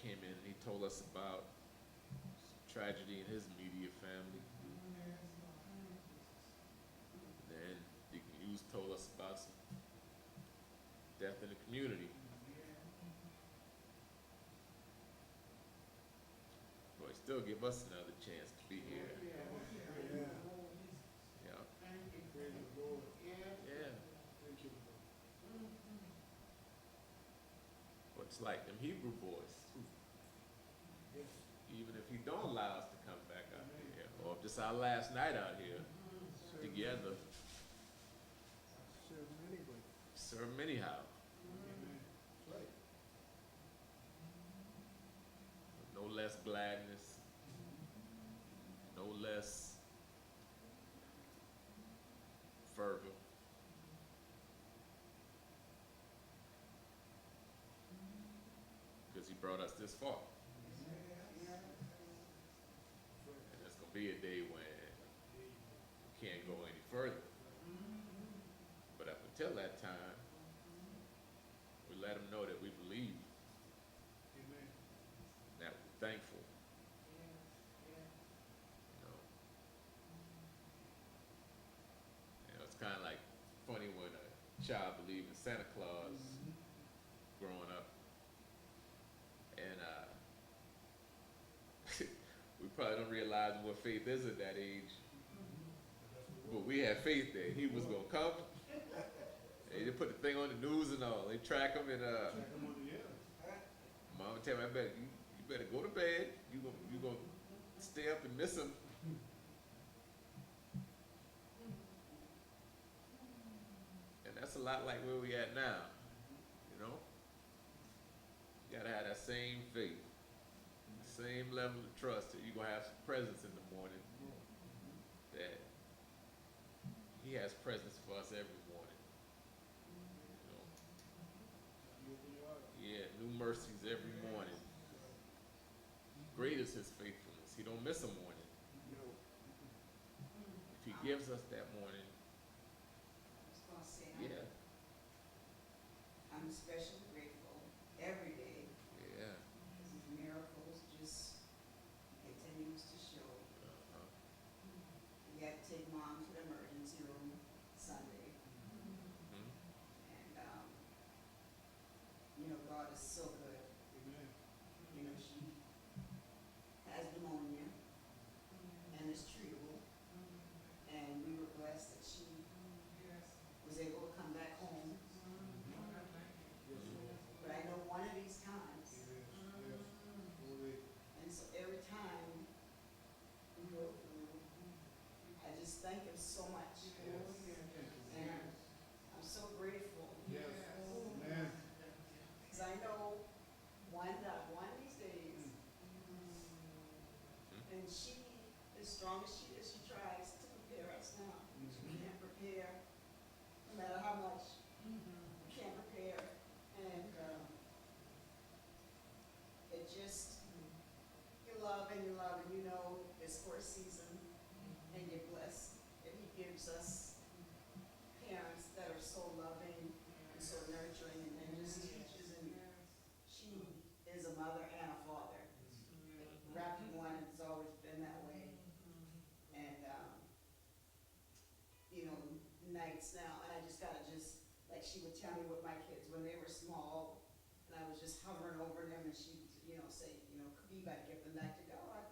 came in and he told us about tragedy in his immediate family. And then Deacon Hughes told us about some death in the community. But he still give us another chance to be here. Yeah. Yeah. Praise the Lord. Yeah. Thank you, Lord. But it's like them Hebrew boys. Yes. Even if he don't allow us to come back out here, or if this our last night out here together, Serve him anyway. serve him anyhow. Amen. That's right. No less gladness, no less fervor. Because he brought us this far. And there's going to be a day when we can't go any further. But up until that time, we let him know that we believe Amen. and that we're thankful. It's kind of like funny when a child believes in Santa Claus growing up. And we probably don't realize what faith is at that age. But we had faith that he was going to come. They put the thing on the news and all. They track him and Check him on the air. Mama tell me, you better go to bed. You gonna stay up and miss him. And that's a lot like where we at now. You know? You gotta have that same faith, same level of trust that you're gonna have some presence in the morning. That he has presence for us every morning. You know? You open your eyes. Yeah, new mercies every morning. Great is his faithfulness. He don't miss a morning. No. If he gives us that morning, I was gonna say, yeah, I'm especially grateful every day yeah. because his miracles just continues to show. Uh-huh. We had to take mom to the emergency room Sunday, Mhm. and you know, God is so good. Amen. You know, she has pneumonia and is treatable, and we were blessed that she was able to come back home. Yes, Lord. But I know one of these times, Yes. Yes. Glory. and so every time we go through, I just thank him so much. And I'm so grateful. Yes. Amen. Because I know one of these days, and she, as strong as she is, she tries to prepare us now. She can't prepare, no matter how much we can't prepare. And it just, you love and you love, and you know it's for a season, and you're blessed that he gives us parents that are so loving and so nurturing and just teaches, and she is a mother and a father. Rapid one has always been that way. And you know, nights now, and I just gotta like she would tell me with my kids when they were small, and I was just hovering over them, and she'd, you know, say, you know, you gotta give them back to God.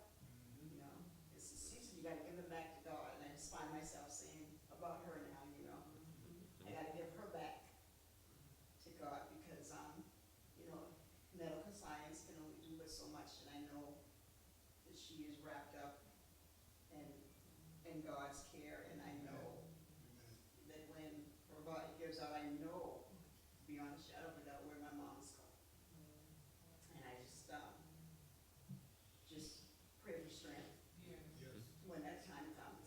You know, it's the season, you gotta give them back to God. And I just find myself saying about her now, you know, I gotta give her back to God because, you know, medical science can only do but so much, and I know that she is wrapped up in God's care, and I know that when her body gives out, I know beyond a shadow of a doubt where my mom's going. And I just pray for strength Yes. when that time comes.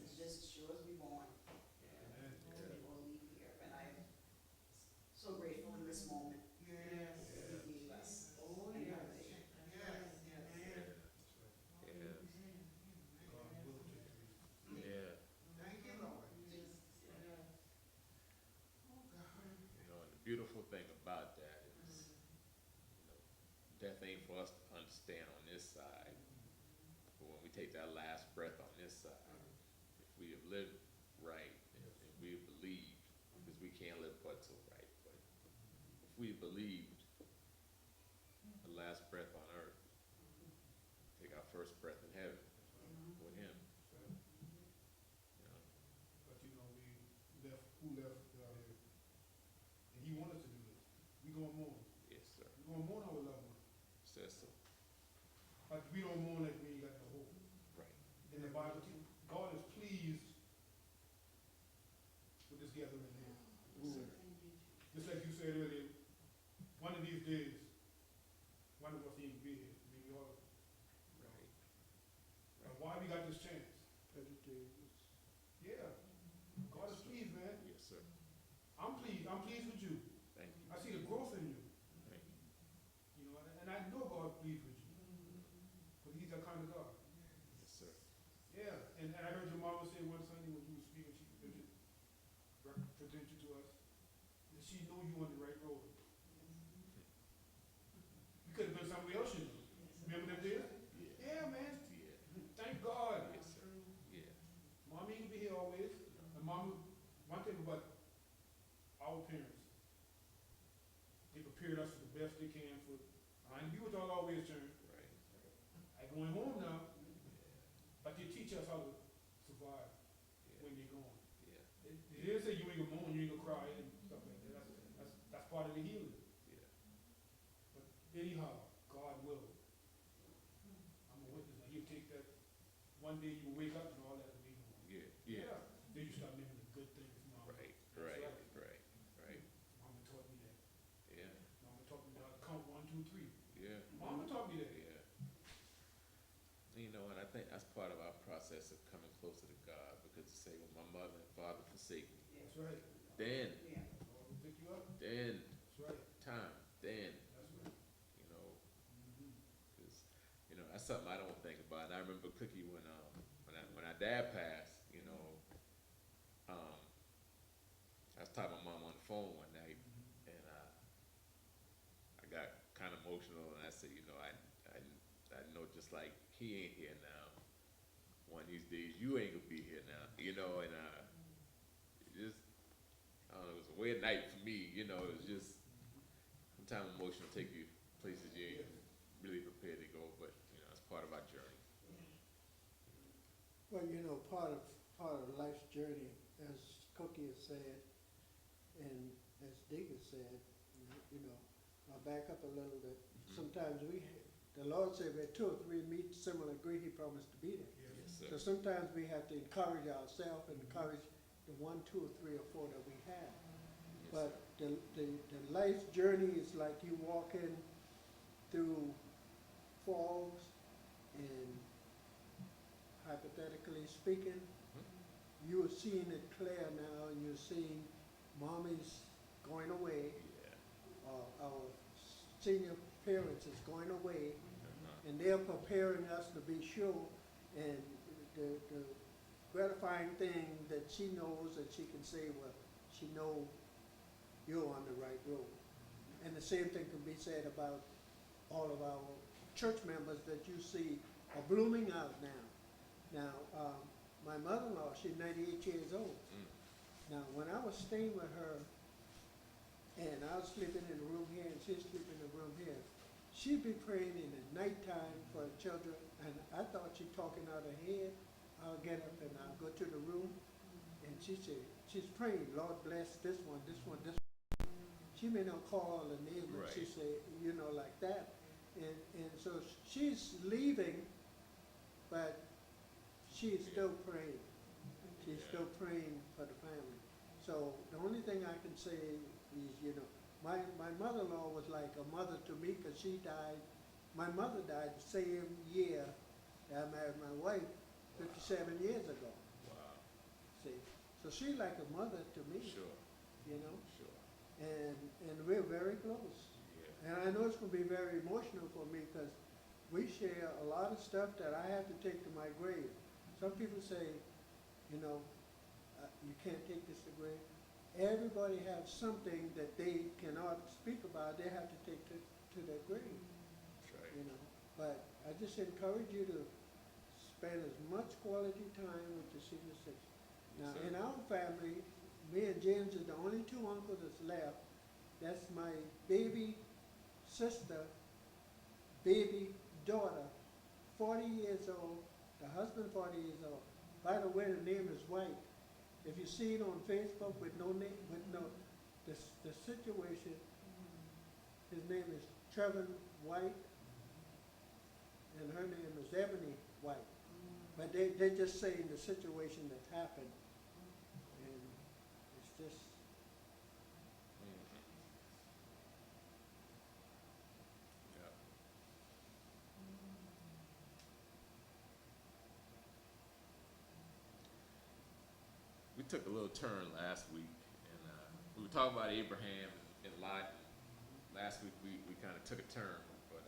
It's just as sure as we born, Amen. we will leave here. And I'm so grateful in this moment that he gave us. And her day. Yeah. God will take care of you. side. But when we take that last breath on this side, if we have lived right and we have believed, because we can't live but so right, but if we believed the last breath on earth, take our first breath in heaven with him, you know. But you know, who left out here? And he wanted to do this. We gonna mourn. Yes, sir. We gonna mourn our loved ones. Says so. But we don't mourn like we ain't got no hope. Right. In the Bible, God is pleased with this gathering here. Yes, sir. Just like you said earlier, one of these days, one of us ain't gonna be here, maybe all of us. Right. But why we got this chance? Yeah, God is pleased, man. Yes, sir. I'm pleased with you. Thank you. I see the growth in you. Thank you. You know, and I know God's pleased with you. But he's that kind of God. Yes, sir. Yeah, and I heard your mama say one Sunday when you were speaking, she presented you to us, that she knew you on the right road. You could have been somewhere else, you know. Remember that day? Yeah. Yeah, man. Yeah. Thank God. Yes, sir. Yeah. Mommy ain't gonna be here always. And mom, one thing about our parents, they prepared us for the best they can for, I ain't be with y'all always, Sharon. Right. I going home now, Yeah. but they teach us how to survive Yeah. when they're gone. Yeah. They didn't say you ain't gonna mourn, you ain't gonna cry and stuff like that. That's part of the healing. Yeah. But anyhow, God will. I'm a witness. Now, you take that, one day you wake up and all that will be gone. Yeah. Yeah. Then you start living the good things, Mama. Right. That's Right. right. Right. Right. Mama taught me that. Yeah. Mama taught me how to count 1, 2, 3. Yeah. Mama taught me that. Yeah. You know, and I think that's part of our process of coming closer to God, because to say, when my mother and father forsake me, That's right. then, Yeah. God will pick you up. then, That's right. time, then, That's right. you know, Mm-hmm. because, you know, that's something I don't think about. And I remember Cookie when our dad passed, you know, I was talking to my mom on the phone one night, and I got kind of emotional, and I said, you know, I know just like he ain't here now. One of these days, you ain't gonna be here now, you know, and it just, I don't know, it was a weird night for me, you know. It was just, sometimes emotion will take you places you ain't really prepared to go, but, you know, it's part of our journey. Well, you know, part of life's journey, as Cookie has said, and as Dig has said, you know, I'll back up a little bit. Sometimes the Lord said, where 2 or 3 meet, similar agree, he promised to be there. Yes, So sir. sometimes we have to encourage ourselves and encourage the 1, 2, or 3, or 4 that we have. Yes, But sir. the life's journey is like you walking through fogs, and hypothetically speaking, you are seeing it clear now, and you're seeing mommy's going away, Yeah. our senior parents is going away, Uh-huh. and they're preparing us to be sure. And the gratifying thing that she knows, that she can say, well, she know you're on the right road. And the same thing can be said about all of our church members that you see are blooming out now. Now, my mother-in-law, she's 98 years old. Now, when I was staying with her, and I was sleeping in the room here, and she's sleeping in the room here, she'd be praying in the nighttime for her children, and I thought she'd talking out her head. I'll get up and I'll go to the room, and she said, she's praying, Lord bless this one, this one, this one. She may not call all the names, but she Right. say, you know, like that. And so she's leaving, but she's still praying. She's Yeah. still praying for the family. So the only thing I can say is, you know, my mother-in-law was like a mother to me, because she died, my mother died the same year that I married my wife, 57 years ago, Wow. see. So she's like a mother to me, Sure. you know, Sure. and we're very close. Yeah. And I know it's gonna be very emotional for me, because we share a lot of stuff that I have to take to my grave. Some people say, you know, you can't take this to grave. Everybody has something that they cannot speak about, they have to take to their grave, That's right. you know. But I just encourage you to spend as much quality time with your senior citizen. Now, Yes, sir. in our family, me and James are the only two uncles that's left. That's my baby sister, baby daughter, 40 years old, the husband 40 years old. By the way, the name is White. If you see it on Facebook with no name, with no, the situation, his name is Trevor White, and her name is Ebony White. But they're just saying the situation that happened, and it's just, Mhm. Yeah. We took a little turn last week, and we were talking about Abraham and Lot. Last week we kind of took a turn, but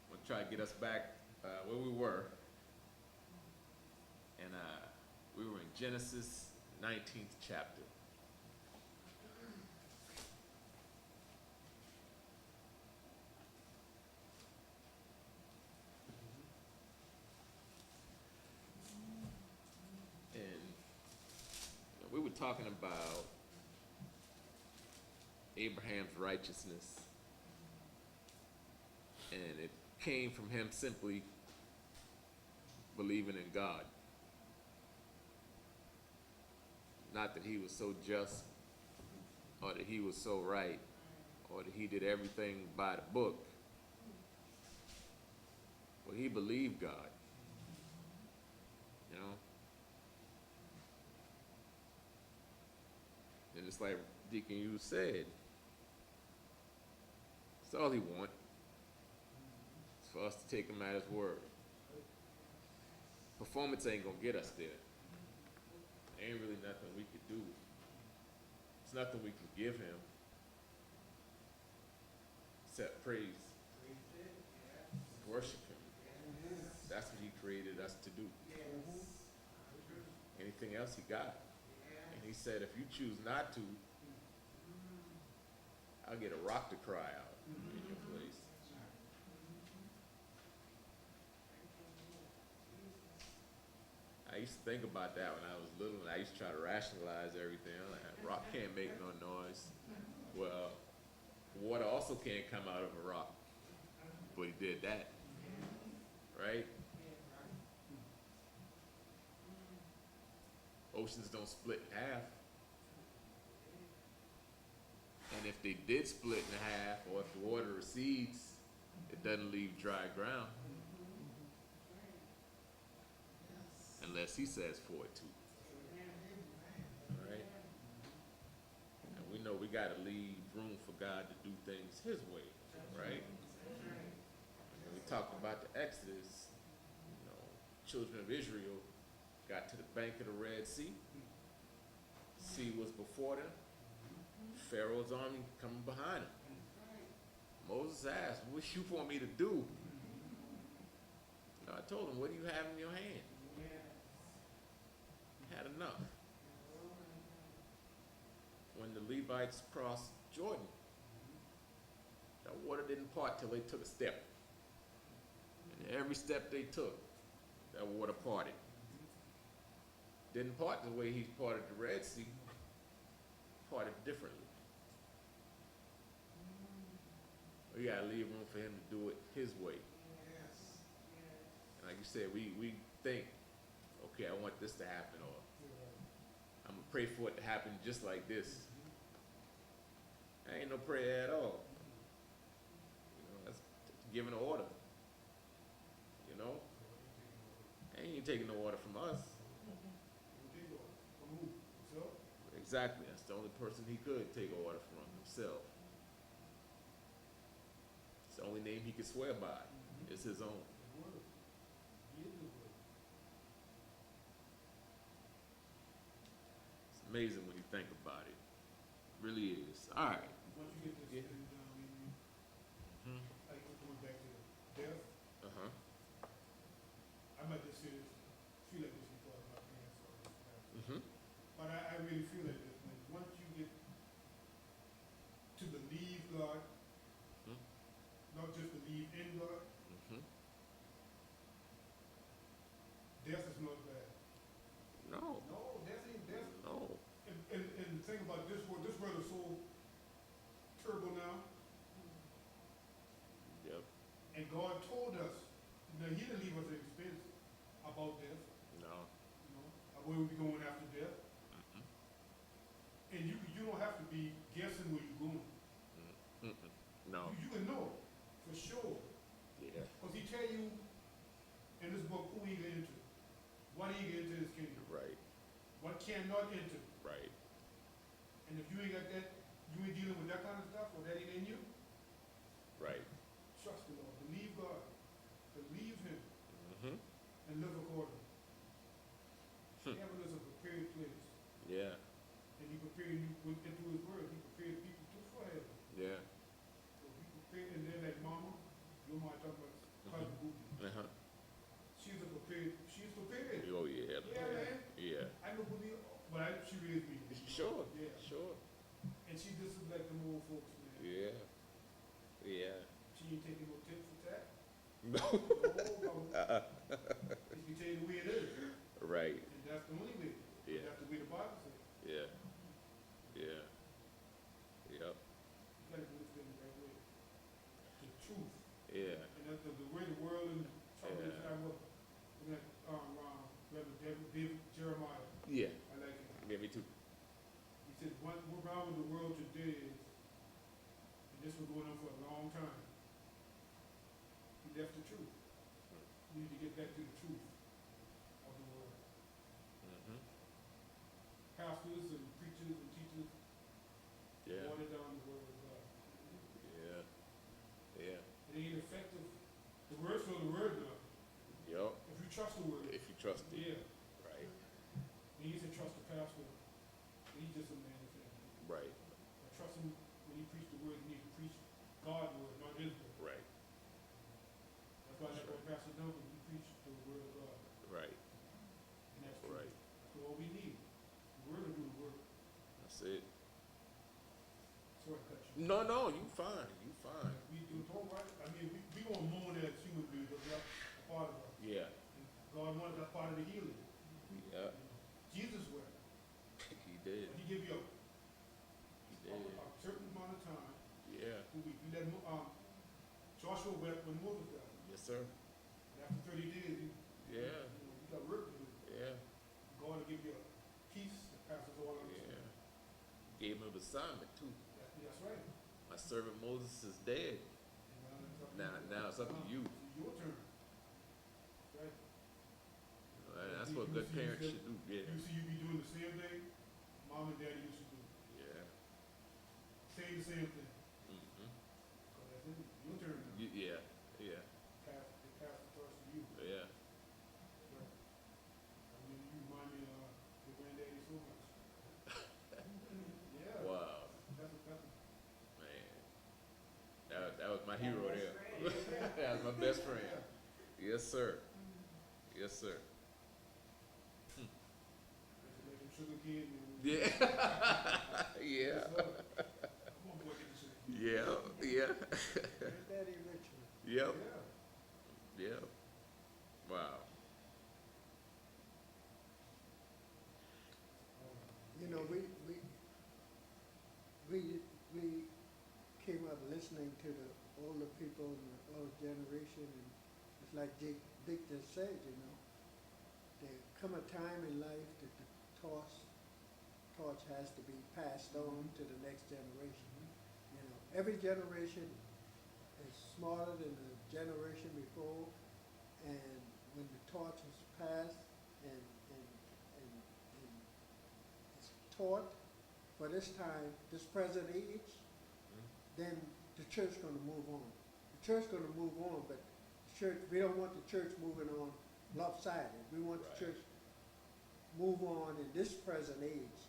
I'm gonna try to get us back where we were. And we were in Genesis 19th chapter. And we were talking about Abraham's righteousness, and it came from him simply believing in God. Not that he was so just, or that he was so right, or that he did everything by the book. But he believed God. You know? And it's like Deacon you said, it's all he wants. It's for us to take him at his word. Performance ain't gonna get us there. Ain't really nothing we could do. It's nothing we can give him except praise, worship him. That's what he created us to do. Anything else he got. And he said, if you choose not to, I'll get a rock to cry out in your place. I used to think about that when I was little, and I used to try to rationalize everything. I'm like, rock can't make no noise. Well, water also can't come out of a rock, but he did that, right? Oceans don't split in half. And if they did split in half, or if the water recedes, it doesn't leave dry ground. Unless he says for it to. All right? And we know we got to leave room for God to do things his way, right? And we talked about the Exodus, you know, children of Israel got to the bank of the Red Sea. Sea was before them. Pharaoh's army coming behind him. Moses asked, what you want me to do? God told him, what do you have in your hand? Had enough. When the Levites crossed Jordan, that water didn't part till they took a step. And every step they took, that water parted. Didn't part the way he parted the Red Sea, parted differently. We gotta leave room for him to do it his way. And like you said, we think, okay, I want this to happen, or I'm gonna pray for it to happen just like this. That ain't no prayer at all. You know, that's giving an order. You know? Ain't taking no order from us. Exactly. That's the only person he could take order from, himself. It's the only name he could swear by. It's his own. It's amazing when you think about it. Really is. All right. Once you get this Yeah. thing done, Hmm. like going back to death, Uh-huh. I might just feel like this before my parents or this guy. Mm-hmm. But I really feel like this, when once you get to believe God, Hmm. not just believe in God, He didn't leave us an expense about death, No. you know, where we be going after death. Mm-mm. And you don't have to be guessing where you're going. Mm-mm. No. You can know for sure. Yeah. Because he tell you in this book who he get into, what he get into his kingdom, Right. what cannot enter. Right. And if you ain't got that, you ain't dealing with that kind of stuff, or that ain't in you, Right. trust the Lord, believe God, believe him, Mm-hmm. and live accordingly. Hmm. Heaven is a prepared place, Yeah. and he prepared you into his word, he prepared people for heaven. Yeah. So he prepared, and then like mama, your mama talking about cousin Booby, Uh-huh. she's prepared. Oh, yeah. Yeah, man. Yeah. I know Booby, but she raised me. Sure. Yeah. Sure. And she just is like them old folks, man. Yeah. Yeah. She ain't taking no tip for that. No. No, if you tell you the way it is, Right. and that's the only way. Yeah. That's the way the Bible says. Yeah. Yeah. Yep. You gotta do this thing the right way. The truth. Yeah. And that's the way the world and trouble is. Yeah. I look at, Reverend David Jeremiah. Yeah. I like it. Yeah, me too. He said, what wrong with the world today is, and this was going on for a long time, he left the truth. We need to get back to the truth of the word. Mm-hmm. Pastors and preachers and teachers Yeah. water down the word of God. Yeah. Yeah. It ain't effective. The word's for the word now. Yup. If you trust the word, If you trust it. yeah. Right. And he said trust the pastor. He's just a man of faith. Right. But trust him when he preach the word. He needs to preach God's word, not his word. Right. That's why I like what Pastor Duncan, he preached the word of God. Right. And that's true. Right. That's all we need. The word will do the work. That's it. Sorry to cut you. No, no, you fine. You fine. We do talk right. I mean, we gonna moan as human beings, but that's a part of us. Yeah. And God wanted that part of the healing. Yeah. Jesus wept. He did. But he gave you He a did. certain amount of time. Yeah. 2 weeks. You let Joshua wept when Moses died. Yes, sir. And after 30 days, Yeah. you got work to do. Yeah. God will give you a peace that passes all Yeah. understanding. Gave him an assignment too. That's right. My servant Moses is dead. And Now it's up to you. It's your turn. Right. And that's what good parents should do. Yeah. You see, you be doing the same thing mom and daddy used to do. Yeah. Say the same thing. Mm-hmm. So that's it. Your turn now. Yeah. Yeah. They pass the torch to you. Yeah. Right. I mean, you remind me of your granddaddy so much. Yeah. Wow. That's Man. That was my hero Best there. friend. That was my best friend. Yes, sir. Yes, sir. make him sugar kid. Yeah. Yeah. Come on, boy, get the sugar kid. Yeah. Yeah. Daddy Richard. Yep. Yeah. Yep. Wow. You know, we came up listening to the older people in the old generation, and it's like Dick just said, you know, there come a time in life that the torch has to be passed on to the next generation. You know, every generation is smarter than the generation before, and when the torch is passed and it's taught for this time, this present age, then the church gonna move on. The church gonna move on, but the church, we don't want the church moving on lopsided. We want Right. the church move on in this present age,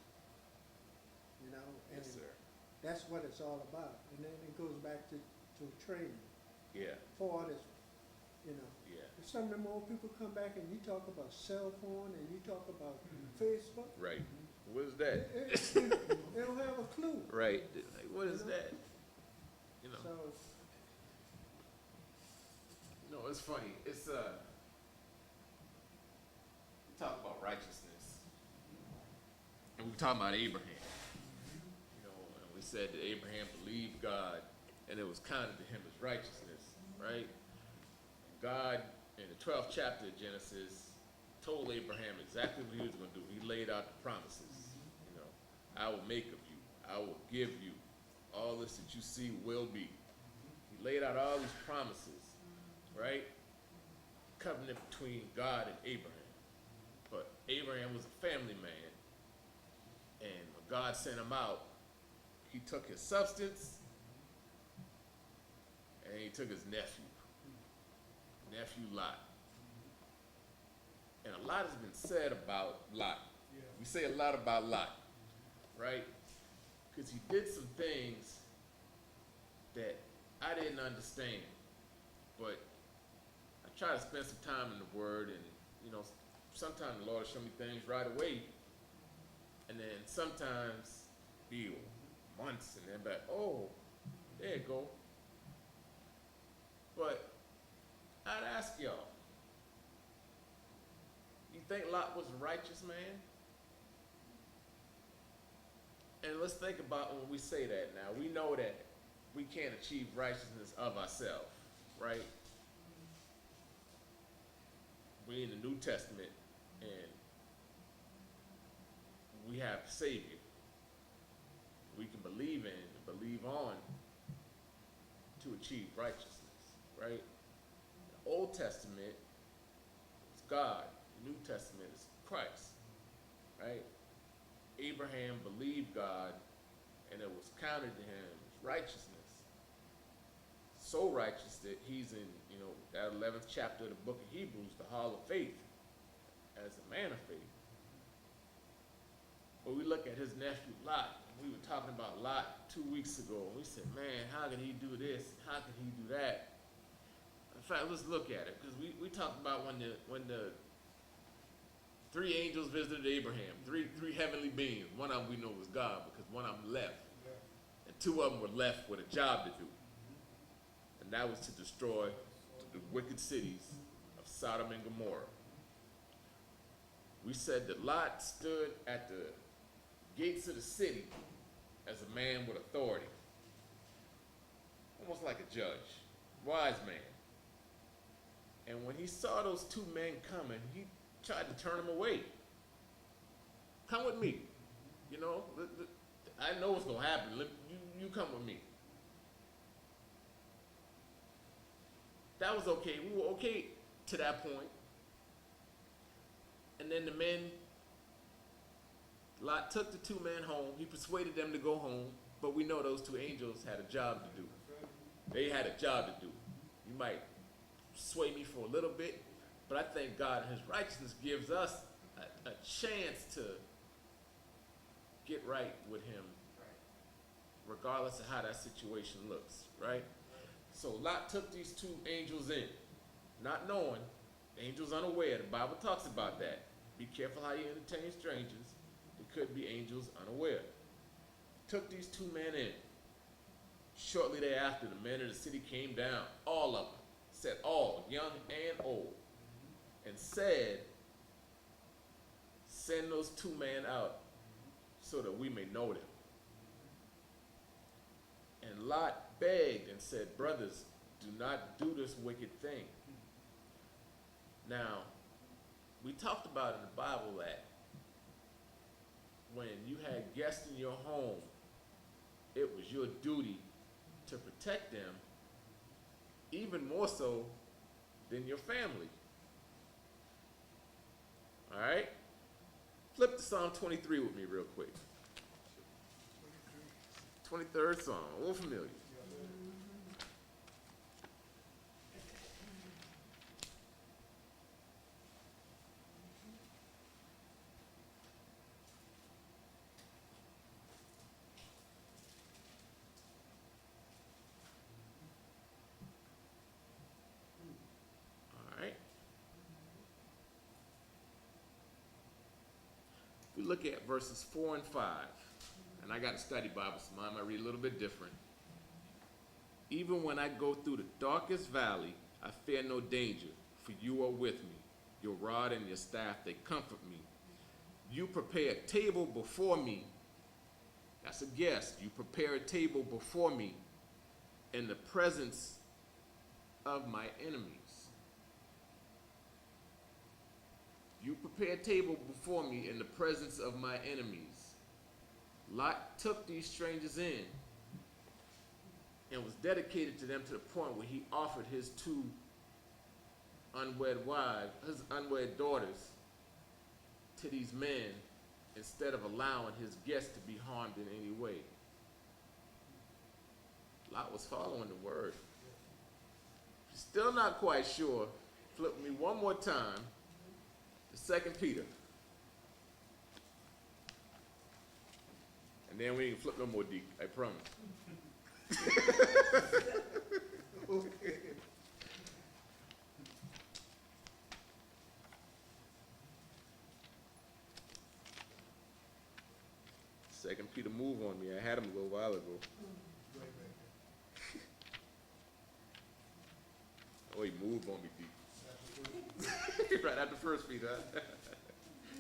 you know, and Yes, sir. that's what it's all about. And then it goes back to training. Yeah. Ford is, you know, Yeah. if some of them old people come back and you talk about cell phone and you talk about Mhm. Facebook, Right. What is that? they don't have a clue. Right. Like, what is You know? that? You know. So, No, it's funny. It's we talk about righteousness, and we talk about Abraham. You know, and we said that Abraham believed God, and it was counted to him as righteousness, right? God in the 12th chapter of Genesis, told Abraham exactly what he was going to do. He laid out the promises. You know, I will make of you, I will give you, all this that you see will be. He laid out all these promises, right? Covenant between God and Abraham. But Abraham was a family man, and when God sent him out, he took his substance and he took his nephew Lot. And a lot has been said about Lot. Yeah. We say a lot about Lot, right? Because he did some things that I didn't understand, but I try to spend some time in the Word, and you know, sometimes the Lord will show me things right away, and then sometimes be months, and then back, oh, there you go. But I'd ask y'all, you think Lot was a righteous man? And let's think about when we say that now. We know that we can't achieve righteousness of ourselves, right? We in the New Testament, and we have a Savior we can believe in and believe on to achieve righteousness, right? The Old Testament is God. The New Testament is Christ, right? Abraham believed God, and it was counted to him as righteousness. So righteous that he's in, you know, that 11th chapter of the book of Hebrews, the Hall of Faith, as a man of faith. But we look at his nephew Lot. We were talking about Lot 2 weeks ago, and we said, man, how could he do this? How could he do that? In fact, let's look at it, because we talked about when the three angels visited Abraham, three heavenly beings. One of them we know was God, because one of them left. And two of them were left with a job to do. And that was to destroy the wicked cities of Sodom and Gomorrah. We said that Lot stood at the gates of the city as a man with authority, almost like a judge, wise man. And when he saw those two men coming, he tried to turn them away. Come with me. You know, I know what's going to happen. You come with me. That was okay. We were okay to that point. And then the men, Lot took the two men home. He persuaded them to go home, but we know those two angels had a job to do. They had a job to do. You might sway me for a little bit, but I think God in his righteousness gives us a chance to get right with him, regardless of how that situation looks, right? So Lot took these two angels in, not knowing, angels unaware. The Bible talks about that. Be careful how you entertain strangers. It could be angels unaware. Took these two men in. Shortly thereafter, the men of the city came down, all of them, said all, young and old, and said, send those two men out so that we may know them. And Lot begged and said, brothers, do not do this wicked thing. Now, we talked about in the Bible that when you had guests in your home, it was your duty to protect them, even more so than your family. All right? Flip to Psalm 23 with me real quick. 23rd Psalm, a little familiar. All right. We look at verses 4 and 5. And I got a study Bible, so mine might read a little bit different. Even when I go through the darkest valley, I fear no danger, for you are with me. Your rod and your staff, they comfort me. You prepare a table before me. That's a guest. You prepare a table before me in the presence of my enemies. You prepare a table before me in the presence of my enemies. Lot took these strangers in and was dedicated to them to the point where he offered his two his unwed daughters to these men instead of allowing his guests to be harmed in any way. Lot was following the word. If you're still not quite sure, flip me one more time to 2 Peter. And then we ain't flip no more deep, I promise. Okay. Second Peter move on me. I had him a little while ago. Right back Oh, he moved on me deep. there. Right after First Peter. Huh?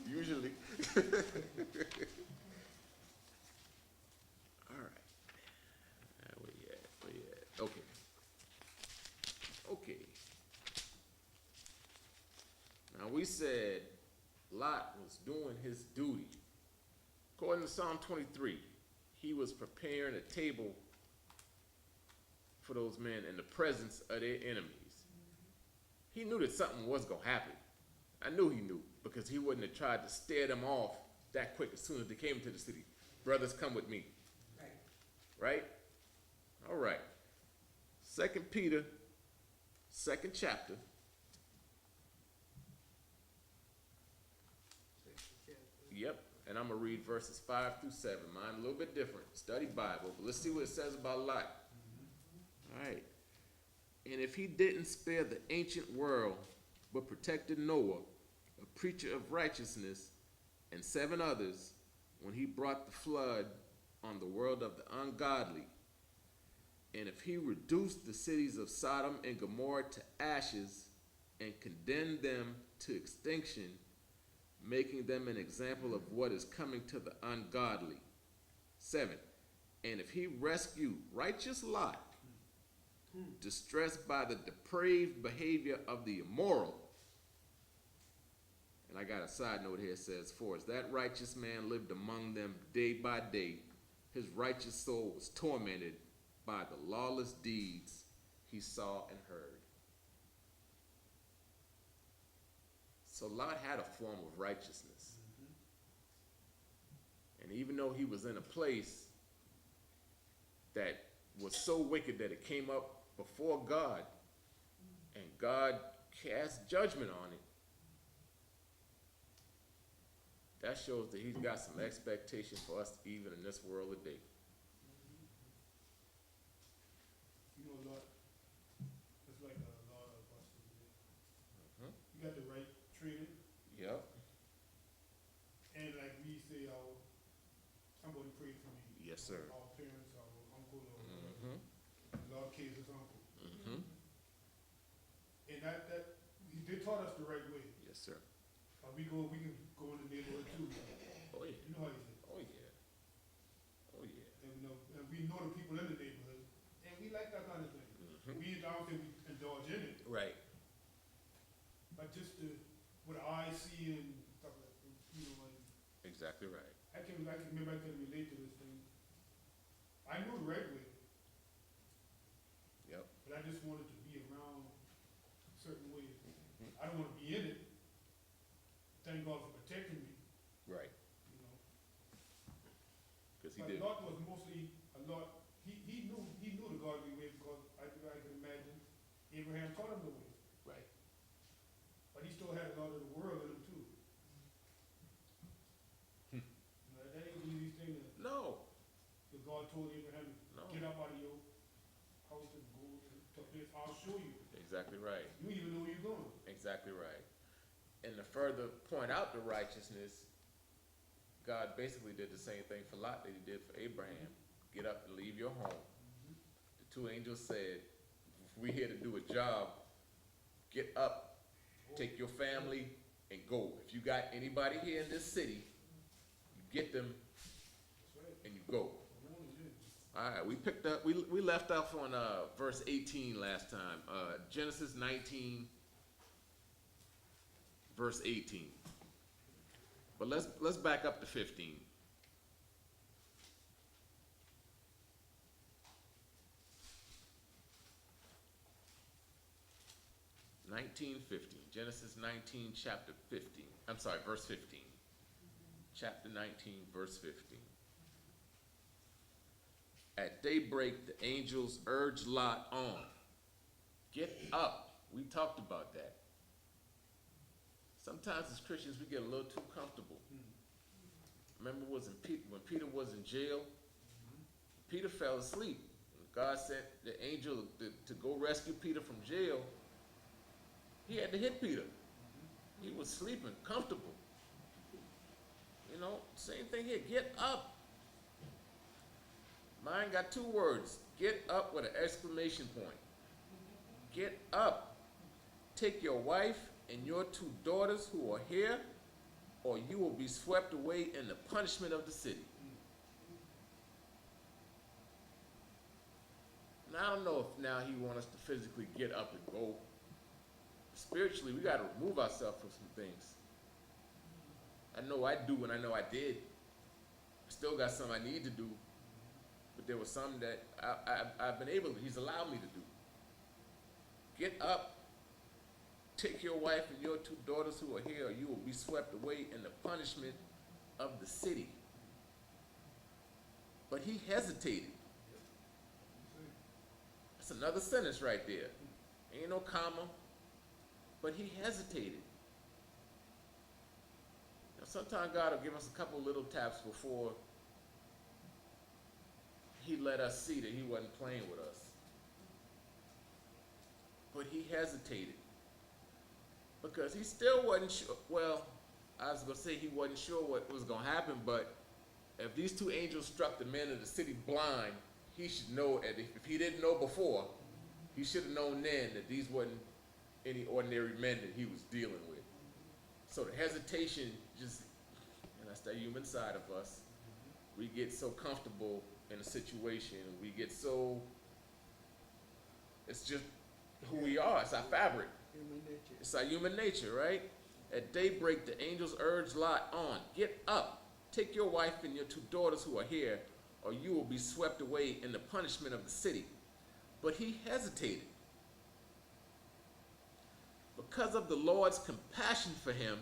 Usually. All right. Where you at? Where you at? Okay. Okay. Now we said Lot was doing his duty. According to Psalm 23, he was preparing a table for those men in the presence of their enemies. He knew that something was going to happen. I knew he knew, because he wouldn't have tried to stare them off that quick as soon as they came to the city. Brothers, come with me. Right. Right? All right. 2 Peter, 2nd chapter. Yep. And I'm going to read verses 5 through 7. Mine a little bit different. Study Bible. But let's see what it says about Lot. All right. And if he didn't spare the ancient world, but protected Noah, a preacher of righteousness, and 7 others, when he brought the flood on the world of the ungodly, and if he reduced the cities of Sodom and Gomorrah to ashes and condemned them to extinction, making them an example of what is coming to the ungodly. 7, and if he rescued righteous Lot, distressed by the depraved behavior of the immoral. And I got a side note here, it says, for as that righteous man lived among them day by day, his righteous soul was tormented by the lawless deeds he saw and heard. So Lot had a form of righteousness. And even though he was in a place that was so wicked that it came up before God, and God cast judgment on it, that shows that he's got some expectation for us even in this world today. You know, Lord, it's like a lot of us today. Mhm. You got the right training, Yep. and like we say, somebody prayed for me. Yes, sir. Our parents, our uncle, or Mm-hmm. in a lot of cases, uncle. Mm-hmm. And that they taught us the right way. Yes, sir. We can go in the neighborhood too. Oh yeah. You know how they say. Oh yeah. Oh yeah. And we know the people in the neighborhood, and we like that kind of thing. Mm-hmm. I don't think we indulge in it, Right. but just what I see and stuff like that, you know, and Exactly right. I can remember I can relate to this thing. I knew the right way, Yep. but I just wanted to be around certain ways. Mhm. I don't want to be in it. Thank God for protecting me, Right. you know. Because he But did. Lot was mostly a lot. He knew the godly way because I can imagine Abraham taught him the way. Right. But he still had a lot of the world in him too. You know, that ain't the easy thing No. that God told Abraham, No. get up out of your house and go to a place, I'll show you. Exactly right. You don't even know where you're going. Exactly right. And to further point out the righteousness, God basically did the same thing for Lot that he did for Abraham. Get up and leave your home. The 2 angels said, if we're here to do a job, get up, take your family, and go. If you got anybody here in this city, you get them That's right. and you go. Alone is in. All right, we picked up, we left off on verse 18 last time. Genesis 19, verse 18. But let's back up to 15. Genesis 19, chapter 15. I'm sorry, verse 15. Chapter 19, verse 15. At daybreak, the angels urged Lot on. Get up. We talked about that. Sometimes as Christians, we get a little too comfortable. Remember when Peter was in jail? Peter fell asleep. God sent the angel to go rescue Peter from jail. He had to hit Peter. He was sleeping, comfortable. You know, same thing here. Get up. Mine got two words. Get up with an exclamation point. Get up. Take your wife and your two daughters who are here, or you will be swept away in the punishment of the city. Now, I don't know if now he wants us to physically get up and go. Spiritually, we got to remove ourselves from some things. I know I do, and I know I did. I still got some I need to do, but there was some that I've been able to, he's allowed me to do. Get up, take your wife and your two daughters who are here, or you will be swept away in the punishment of the city. But he hesitated. That's another sentence right there. Ain't no comma, but he hesitated. Now, sometimes God will give us a couple little taps before he let us see that he wasn't playing with us. But he hesitated because he still wasn't sure. Well, I was going to say he wasn't sure what was going to happen, but if these two angels struck the men of the city blind, he should know, if he didn't know before, he should have known then that these wasn't any ordinary men that he was dealing with. So the hesitation just, and that's the human side of us. We get so comfortable in a situation. We get so, it's just who we are. It's our fabric. Human nature. It's our human nature, right? At daybreak, the angels urged Lot on. Get up. Take your wife and your two daughters who are here, or you will be swept away in the punishment of the city. But he hesitated. Because of the Lord's compassion for him,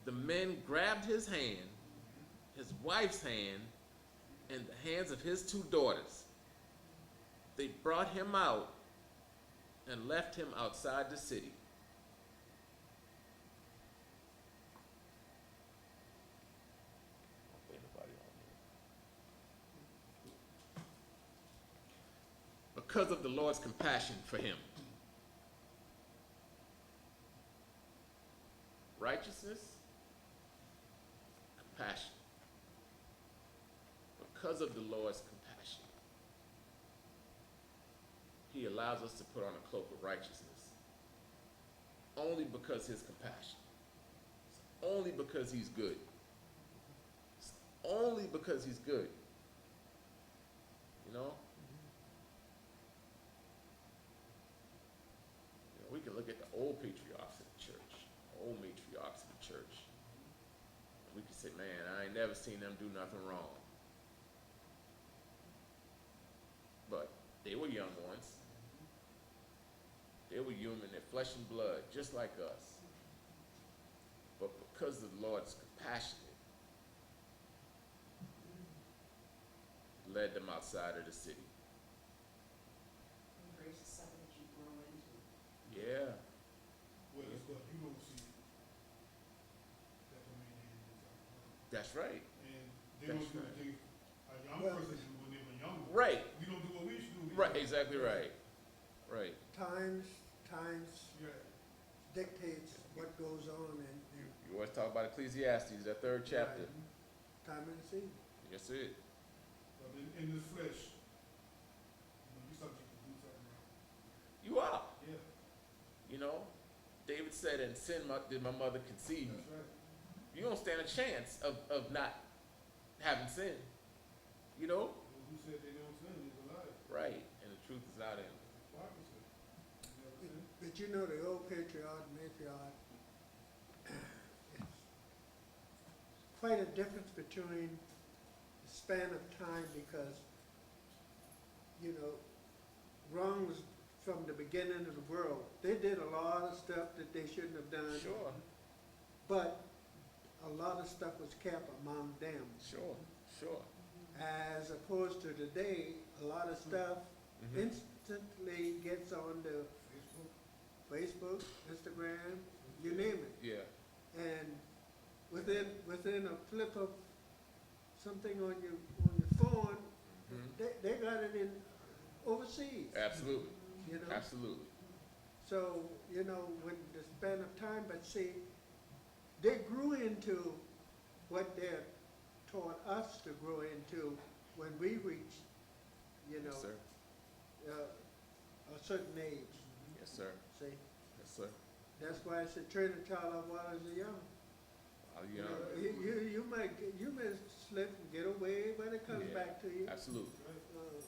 the men grabbed his hand, his wife's hand, and the hands of his two daughters. They brought him out and left him outside the city. Because of the Lord's compassion for him. Righteousness, compassion. Because of the Lord's compassion, he allows us to put on a cloak of righteousness. Only because his compassion. It's only because he's good. It's only because he's good. You know? We can look at the old patriarchs in the church, old matriarchs in the church, and we can say, man, I ain't never seen them do nothing wrong. But they were young ones. They were human, they're flesh and blood, just like us. But because the Lord's compassionate, led them outside of the city. Embrace the stuff that you grow into. Yeah. Well, it's what you don't see. That don't mean anything. That's right. And they That's don't do right. things a young Well, person do when they were younger. Right. We don't do what we used to do. Right. Exactly right. Right. Times Yeah. dictates what goes on and You always talk about Ecclesiastes, that third chapter. time and season. Yes, it. But in this flesh, you subject to do something wrong. You are. Yeah, You know, David said, "In sin did my mother conceive me." that's right. You don't stand a chance of not having sin. You know? Who said they don't sin is a lie. Right. And the truth is out in them. Hypocrisy. You never sin. But you know the old patriarch, matriarch, quite a difference between the span of time because, you know, wrong was from the beginning of the world. They did a lot of stuff that they shouldn't have done. Sure, But a lot of stuff was kept among them. sure, sure. As opposed to today, a lot of stuff Mhm. instantly gets on the Facebook, Instagram, you name it. Yeah, And within a flip of something on your phone, mhm. they got it in overseas, Absolutely, you know? absolutely. So, you know, with the span of time, but see, they grew into what they're taught us to grow into when we reach, you know, Yes, sir. a certain age, Yes, sir. see? Yes, sir. That's why I said train a child up while he's young. You know, you may slip and get away, but it comes Yeah. back to you. Absolutely.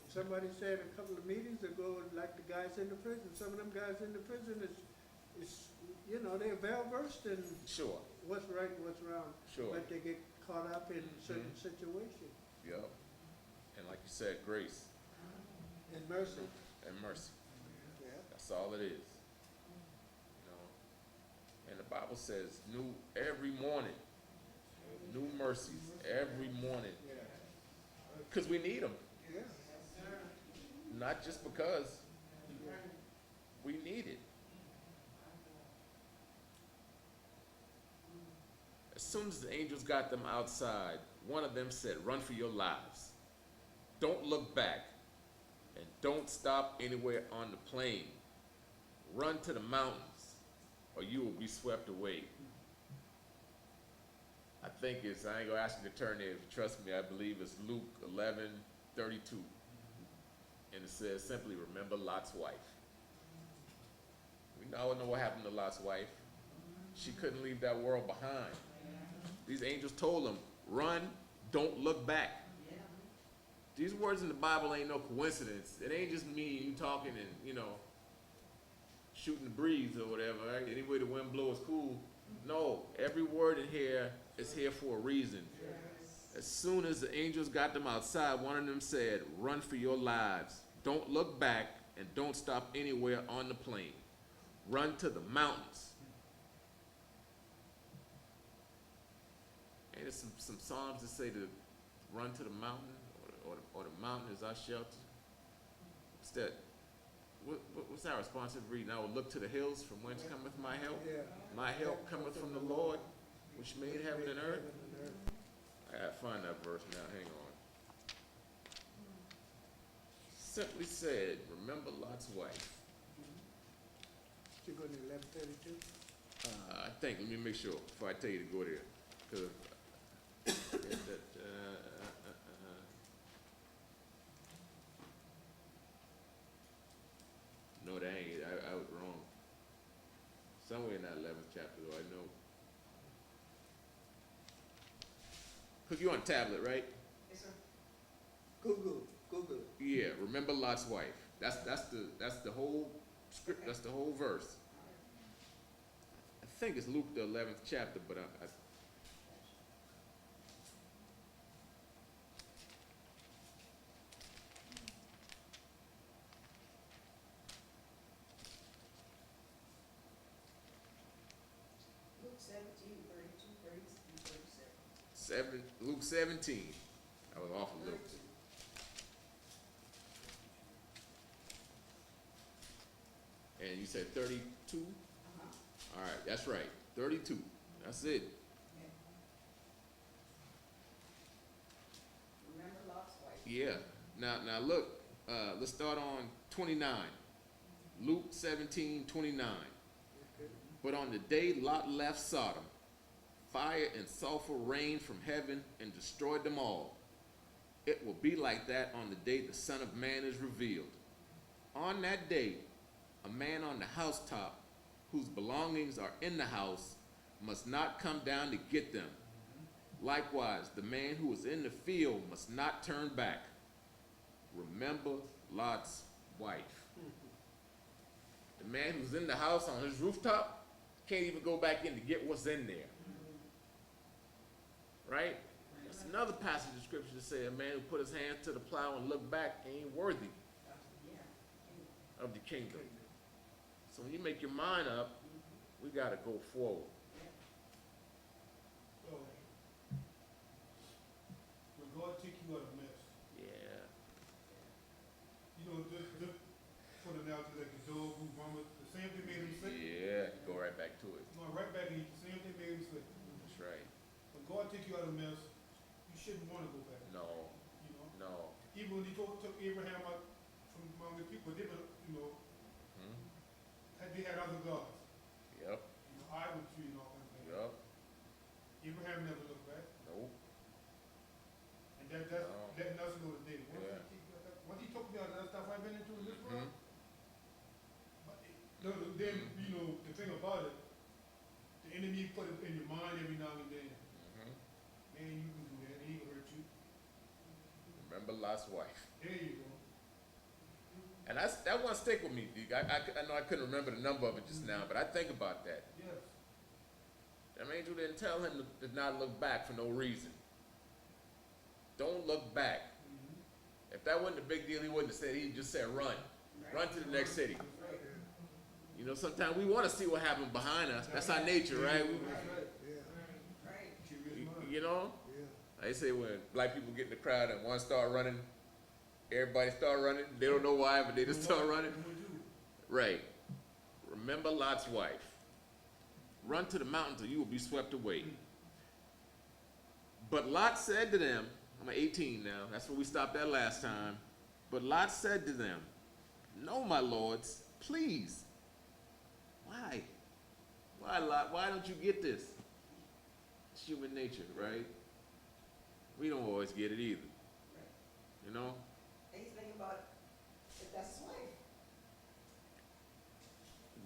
Somebody said a couple of meetings ago, like the guys in the prison, some of them guys in the prison is, you know, they're well versed in Sure, what's right and what's wrong, sure. but they get caught up in certain situations. Yep. And like you said, grace And mercy, and mercy. yeah, That's all it is. You know. And the Bible says new every morning. New mercies every morning. yeah, Because we need them. yeah. Not just because we need it. As soon as the angels got them outside, one of them said, "Run for your lives. Don't look back. And don't stop anywhere on the plain. Run to the mountains, or you will be swept away." I think it's, I ain't gonna ask you to turn there, trust me, I believe it's Luke 11:32. And it says simply, remember Lot's wife. We all know what happened to Lot's wife. She couldn't leave that world behind. These angels told him, run, don't look back. These words in the Bible ain't no coincidence. It ain't just me, you talking and, you know, shooting the breeze or whatever, right? Any way the wind blows cool. No, every word in here is here for a reason. As soon as the angels got them outside, one of them said, run for your lives. Don't look back and don't stop anywhere on the plain. Run to the mountains. And there's some psalms that say to run to the mountain or the mountain is our shelter. What's that? What's our responsive reading? I will look to the hills from whence cometh my help. Yeah. My help cometh from the Lord, which made heaven and earth. Heaven and earth. I gotta find that verse now, hang on. Simply said, remember Lot's wife. You go to 11:32? I think, let me make sure before I tell you to go there. 'Cause, no, that ain't, I was wrong. Somewhere in that 11th chapter though, I know. Cause you on tablet, right? Yes, sir. Google it. Yeah, remember Lot's wife. That's the whole script, that's the whole verse. I think it's Luke the 11th chapter, but I Luke 17, 32, 37. Luke 17. I was off a little. And you said 32? Uh-huh. All right, that's right. 32. That's it. Yeah. Remember Lot's wife. Yeah. Now look, let's start on 29. Luke 17:29. But on the day Lot left Sodom, fire and sulfur rained from heaven and destroyed them all. It will be like that on the day the Son of Man is revealed. On that day, a man on the housetop whose belongings are in the house must not come down to get them. Likewise, the man who is in the field must not turn back. Remember Lot's wife. The man who's in the house on his rooftop can't even go back in to get what's in there. right? That's another passage of scripture that say a man who put his hand to the plow and look back ain't worthy Yeah. of the kingdom. So when you make your mind up, we gotta go forward. So, when God take you out of mess, Yeah. you know, just for the analogy, like the dog who vomit, the same thing made him sick. Yeah, go right back to it. Going right back and eat the same thing made him sick. That's right. When God take you out of mess, you shouldn't want to go back. No, You know, no. even when he took Abraham out from among the people, they were, you know, Hmm? they had other gods. Yep, You know, I would treat and all that thing. yep, Abraham never looked back, nope. and that's No. letting us know today. Yeah. Once he took me out of that stuff I've been into in this world, Mhm. but then you know the thing about it, the enemy put it in your mind every now and then. Mhm. Man, you can do that. He can hurt you. Remember Lot's wife. There you go. And that one stick with me, Deke. I know I couldn't remember the number of it just now, but I think about that. Yes. That angel didn't tell him to not look back for no reason. Don't look back. Mm-hmm. If that wasn't a big deal, he wouldn't have said, he just said run. Run to the next city. That's right. You know, sometimes we want to see what happened behind us. That's our nature, right? That's right. Yeah, Right. Curious mind. You know? yeah. They say when black people get in the crowd and one start running, everybody start running. They don't know why, but they just start running. And we do. Right. Remember Lot's wife. Run to the mountains or you will be swept away. But Lot said to them, I'm at 18 now, that's where we stopped at last time. But Lot said to them, no, my lords, please. Why? Why, Lot? Why don't you get this? It's human nature, right? We don't always get it either. You know? And he's thinking about if that's his wife.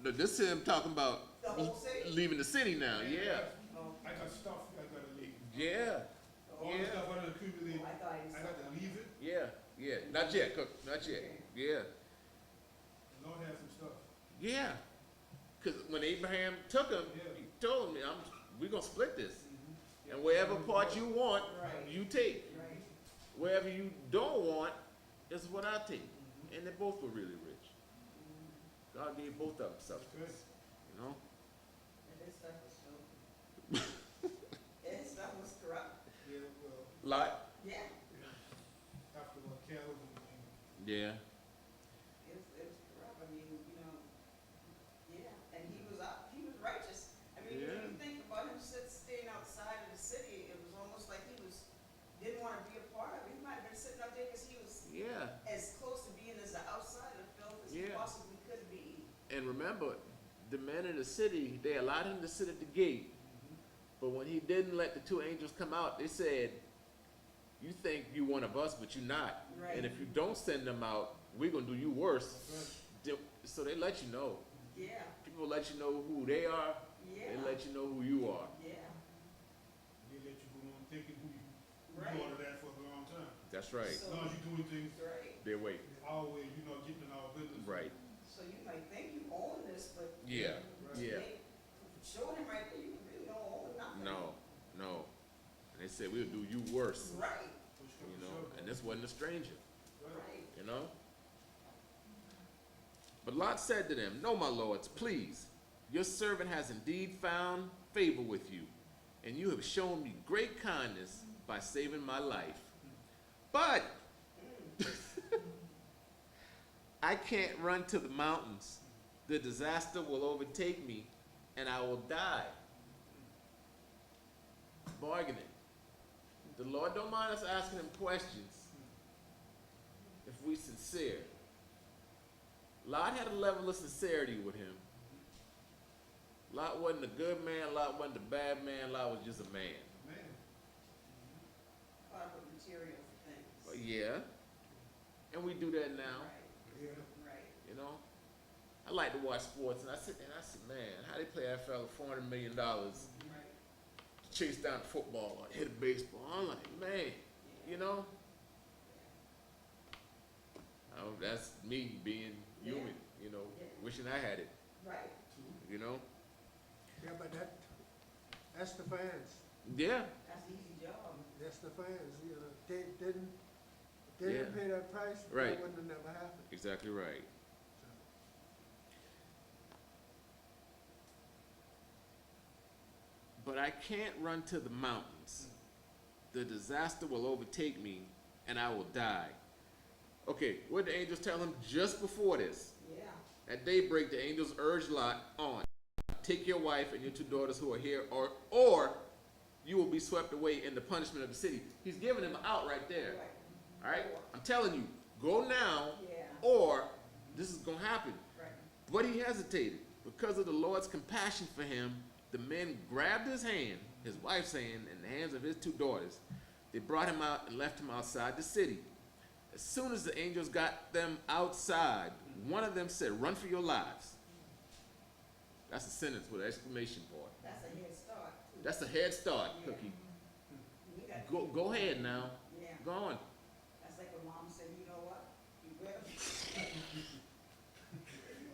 This is him talking about The whole city? leaving the city now, yeah. Oh, I got stuff I gotta leave. Yeah, All the stuff I done accumulated, I thought he was. I got to leave it. yeah, yeah. Not yet, Cook, not yet. Yeah, The Lord has some stuff. yeah. Because when Abraham took him, Yeah. he told him, we're going to split this. Mm-hmm. And wherever part you want, Right. you take. Right. Wherever you don't want, is what I take. Mm-hmm. And they both were really rich. God gave both of them That's good. substance, you know? And his stuff was filthy. His stuff was corrupt. Yeah, well, Lot? Yeah. after what cattle and Yeah. It was corrupt. I mean, you know, yeah. And he was righteous. I mean, Yeah. when you think about him staying outside of the city, it was almost like he didn't want to be a part of it. He might have been sitting up there because he was Yeah. as close to being as the outside of the filth as he Yeah. possibly could be. And remember, the men in the city, they allowed him to sit at the gate. But when he didn't let the two angels come out, they said, you think you one of us, but you're not. Right. And if you don't send them out, we're going to do you worse. That's So they let you know. Yeah. People let you know who they are. Yeah. They let you know who you are. Yeah. They let you go on thinking who you Right. ordered that for a long time. That's right. As long as you're doing things Right. Their way. our way, you're not getting in our business. Right. So you might think you own this, but Yeah. Right. Yeah. they showing him right there, you really don't own nothing. No. No. And they said, we'll do you worse. Right. Push come You to know. shove. And this wasn't a stranger. Right. You know? But Lot said to them, no, my lords, please. Your servant has indeed found favor with you, and you have shown me great kindness by saving my life. But I can't run to the mountains. The disaster will overtake me, and I will die. Bargaining. The Lord don't mind us asking him questions if we sincere. Lot had a level of sincerity with him. Lot wasn't a good man, Lot wasn't a bad man, Lot was just a man. Man. Part of material for things. But yeah, and we do that now, Right. Yeah. Right. you know. I like to watch sports, and I sit there and I say, man, how they play that fella $400 million to Right. chase down a football or hit a baseball. I'm like, man, you know. That's me being human, you know, Yeah. wishing I had it, Right. you know. Yeah, but that's the fans. Yeah, That's an easy job. That's the fans, you know, they didn't Yeah. pay that price, Right. that wouldn't have never happened. Exactly right. So, But I can't run to the mountains. The disaster will overtake me, and I will die. Okay, what did the angels tell him just before this? Yeah. At daybreak, the angels urged Lot on. Take your wife and your 2 daughters who are here, or you will be swept away in the punishment of the city. He's giving him out right there. Right. All right? I'm telling you, go now, Yeah. or this is going to happen. Right. But he hesitated. Because of the Lord's compassion for him, the men grabbed his hand, his wife's hand, and the hands of his 2 daughters. They brought him out and left him outside the city. As soon as the angels got them outside, one of them said, "Run for your lives." That's a sentence with an exclamation point. That's a head start. That's a head start, Yeah. Cookie. You got, Go ahead now. yeah. Go on. That's like when mom said, you know what? You better.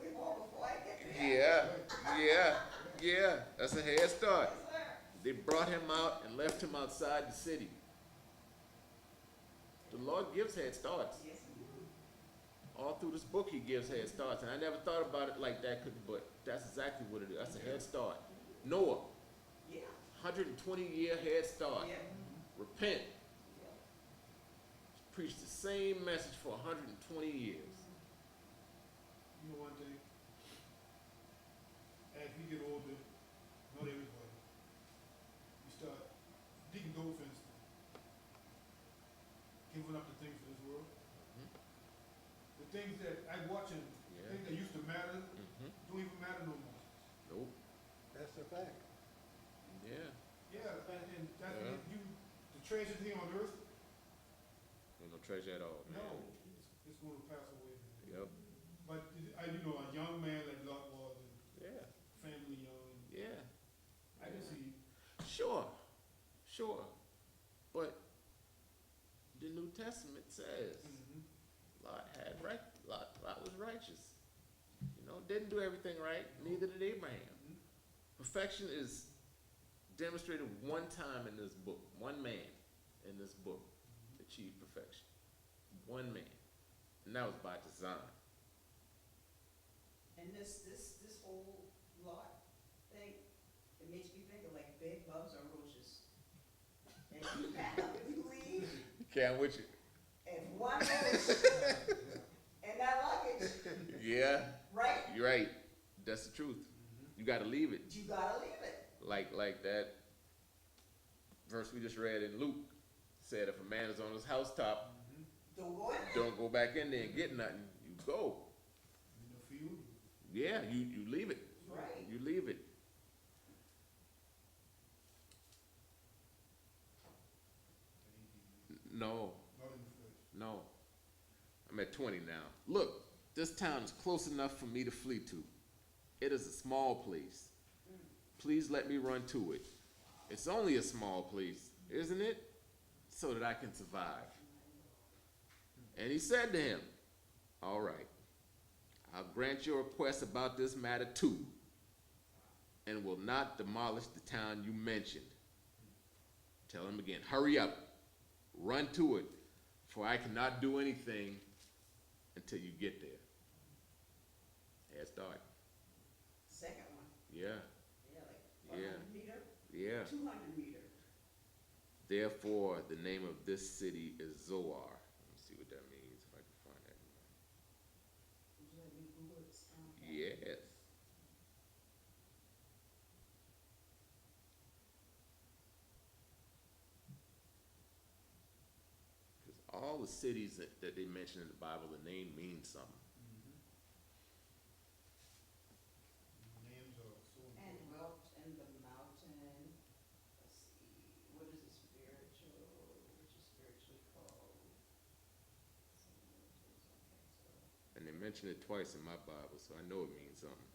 You walk before I get there. Yeah. That's a head start. Yes, sir. They brought him out and left him outside the city. The Lord gives head starts. Yes, you do. All through this book, he gives head starts. And I never thought about it like that, but that's exactly what it is. That's a head start. Noah, Yeah. 120-year head start. Yeah. Repent. Yeah. Preach the same message for 120 years. You know one thing? As we get older, not everybody, you start, Deacon Dole, for instance, giving up the things of this world. The things that I watch and Yeah. things that used to matter Mm-hmm. don't even matter no more. Nope. that's a fact. Yeah. Yeah, and that's Yeah. the treasures here on earth, Ain't no treasure at all, man. no, it's going to pass away. Yep. But a young man like Lot was, and Yeah. family young, Yeah. I can see. Sure. But the New Testament says Lot had right. Lot was righteous. You know, didn't do everything right. Neither did Abraham. Perfection is demonstrated one time in this book. One man in this book achieved perfection. One man, and that was by design. And this whole lot thing, it makes me think of like bed bugs or roaches. And you pack up and you leave, Okay, I'm with you. and one roach and that luggage, Yeah, right? you're right. That's the truth. You got to leave it. You gotta leave it. Like that verse we just read in Luke said, if a man is on his housetop, Don't go in there. don't go back in there and get nothing. You go. In the field, Yeah, you leave it. Right. You leave it. No, not in the flesh. no. I'm at 20 now. Look, this town is close enough for me to flee to. It is a small place. Please let me run to it. It's only a small place, isn't it? So that I can survive. And he said to him, all right, I'll grant your request about this matter too, and will not demolish the town you mentioned. Tell him again, hurry up, run to it, for I cannot do anything until you get there. Head start. Second one, Yeah, yeah, like 100 meter, yeah. 200 meter. Therefore, the name of this city is Zoar. Let me see what that means, if I can find that. Would you let me Google it? Yes. Because all the cities that they mention in the Bible, the name means something. Names are so And important. dwelt in the mountain, let's see, what is it spiritual, which is spiritually called? And they mention it twice in my Bible, so I know it means something.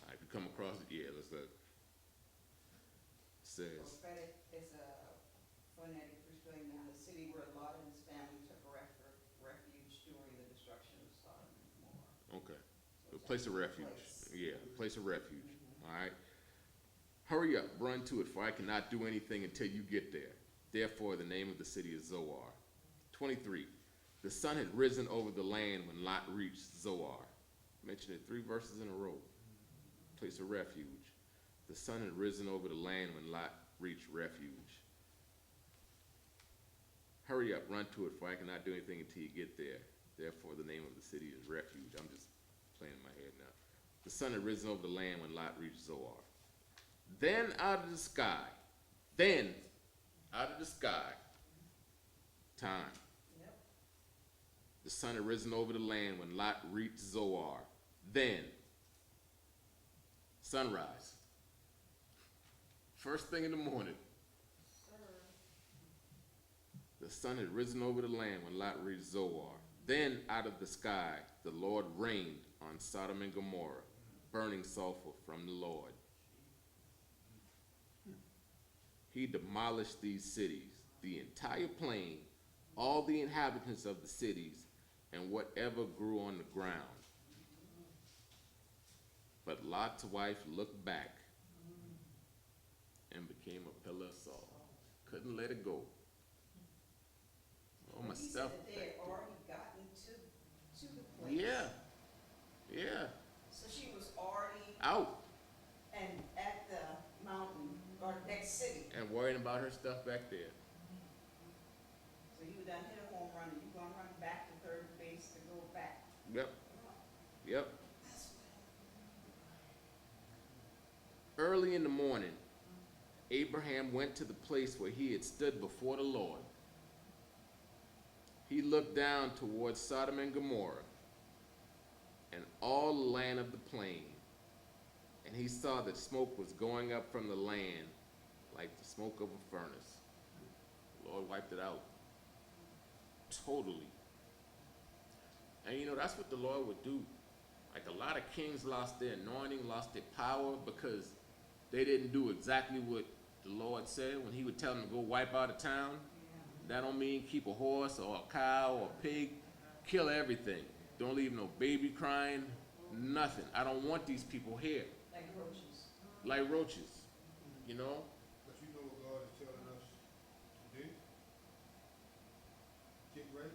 I could come across it, yeah, let's look. says, Prophetic is a phonetic restraint on the city where Lot and his family took refuge during the destruction of Sodom and Gomorrah. okay, So a it's place of actually a refuge, place. yeah, a place of refuge, all right? Hurry up, run to it, for I cannot do anything until you get there. Therefore, the name of the city is Zoar. 23, the sun had risen over the land when Lot reached Zoar. Mentioned it 3 verses in a row. Place of refuge. The sun had risen over the land when Lot reached refuge. Hurry up, run to it, for I cannot do anything until you get there. Therefore, the name of the city is refuge. I'm just playing in my head now. The sun had risen over the land when Lot reached Zoar. Then out of the sky, time. Yep. The sun had risen over the land when Lot reached Zoar. Then, sunrise. First thing in the morning, Sir. the sun had risen over the land when Lot reached Zoar. Then out of the sky, the Lord rained on Sodom and Gomorrah, burning sulfur from the Lord. He demolished these cities, the entire plain, all the inhabitants of the cities, and whatever grew on the ground. But Lot's wife looked back and became a pillar of salt. Couldn't let it go. Oh, my He said stuff. that they had already gotten to the place. Yeah, So she was already out and at the mountain or next city. and worrying about her stuff back there. So you done hit a home run and you gonna run back to third base to go back. Yep, yep. That's Early in the morning, Abraham went to the place where he had stood before the Lord. He looked down towards Sodom and Gomorrah and all the land of the plain, and he saw that smoke was going up from the land like the smoke of a furnace. The Lord wiped it out. Totally. And you know, that's what the Lord would do. Like a lot of kings lost their anointing, lost their power because they didn't do exactly what the Lord said when he would tell them to go wipe out a town. That don't mean keep a horse or a cow or a pig. Kill everything. Don't leave no baby crying, nothing. I don't want these people here. like roaches. Like roaches, you know? But you know what God is telling us to do? Get right.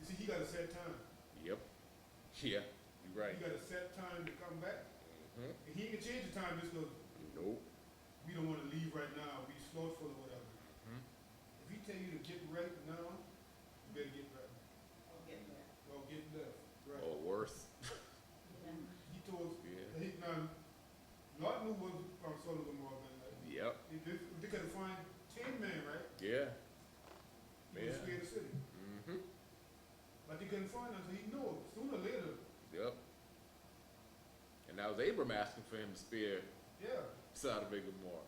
You see, he got a set time. Yep. Yeah, you're right. He got a set time to come back. Mhm. And he ain't gonna change the time just because Nope. we don't wanna leave right now, we slothful or whatever. Mhm. If he tell you to get right now, you better get right. I'll get there. Or get left, right. Or worse. He told, Yeah. now, Lot knew what Sodom and Gomorrah been like. Yep. If they could find 10 men, right? Yeah. He would Yeah. spare the city. Mm-hmm. But they couldn't find them, so he knew sooner or later, Yep. And that was Abram asking for him to spare yeah, Sodom and Gomorrah.